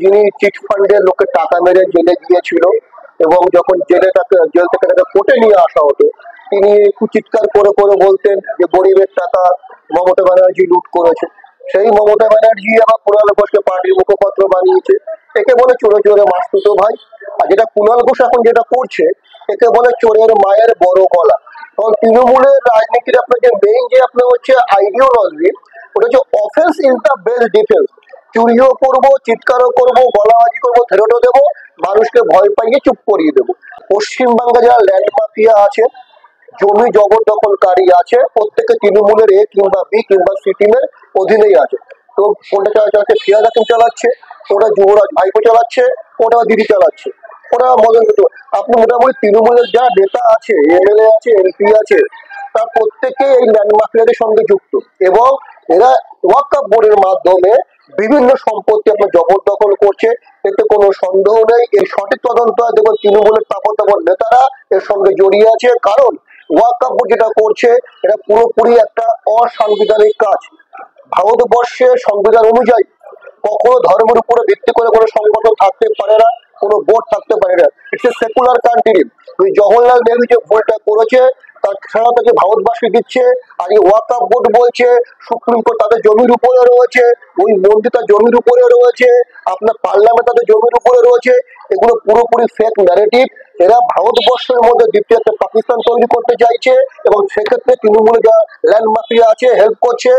যিনি চিট ফান্ডের লোকে টাকা মেরে জেলে গিয়েছিল, এবং যখন জেল থেকে তাকে কোর্টে নিয়ে আসা হতো, তিনি একটু চিৎকার করে করে বলতেন যে গরিবের টাকা মমতা ব্যানার্জি লুট করেছে। সেই মমতা ব্যানার্জি আবার কুণাল ঘোষকে পার্টির মুখপাত্র বানিয়েছে। একে বলে চোরে চোরে মাসতুতো ভাই। আর যেটা কুণাল ঘোষ এখন যেটা করছে, একে বলে চোরের মায়ের বড় গলা। কারণ তৃণমূলের রাজনীতির আপনার যে মেইন যে আপনার হচ্ছে আইডিওলজি, ওটা হচ্ছে offence is the best defence. চুরিও করবো, চিৎকারও করবো, গলাবাজি করবো, ফেরতও দেবো, মানুষকে ভয় পাইয়ে চুপ করিয়ে দেবো। পশ্চিমবাংলা যারা ল্যান্ড মাফিয়া আছে, জমি জবরদখলকারী আছে, প্রত্যেকে তৃণমূলের এ কিংবা বি কিংবা সি টিমের অধীনেই আছে। তো কোনটা চালাচ্ছে, ফিরাজ হাকিম চালাচ্ছে, ওটা যুবরাজ ভাইপো চালাচ্ছে, ওটা দিদি চালাচ্ছে, ওরা মদন মিত্র। আপনি মোটামুটি তৃণমূলের যা নেতা আছে, এমএলএ আছে, এমপি আছে, তার প্রত্যেকে এই ল্যান্ড মাফিয়াদের সঙ্গে যুক্ত, এবং এরা ওয়াকফ বোর্ডের মাধ্যমে বিভিন্ন সম্পত্তি আপনার জবরদখল করছে। এতে কোনো সন্দেহ নেই। এই সঠিক তদন্ত দেখুন, তৃণমূলের তাপর নেতারা এর সঙ্গে জড়িয়ে আছে। কারণ ওয়াকফ বোর্ড যেটা করছে, এটা পুরোপুরি একটা অসাংবিধানিক কাজ। ভারতবর্ষের সংবিধান অনুযায়ী কখনো ধর্মের উপরে ভিত্তি করে কোনো সংগঠন থাকতে পারে না, কোনো বোর্ড থাকতে পারে না। It's a secular country. ওই জওহরলাল নেহরু যে ভুলটা করেছে, তার খেলা থেকে ভারতবাসী দিচ্ছে। আর এই ওয়াকফ বোর্ড বলছে সুপ্রিম কোর্ট তাদের জমির উপরে রয়েছে, ওই মন্দির তার জমির উপরে রয়েছে, আপনার পার্লামেন্ট তাদের জমির উপরে রয়েছে। এগুলো পুরোপুরি ফেক ন্যারেটিভ। এরা ভারতবর্ষের মধ্যে দ্বিতীয় একটা পাকিস্তান তৈরি করতে চাইছে, এবং সেক্ষেত্রে তৃণমূলে যারা ল্যান্ড মাফিয়া আছে হেল্প করছে।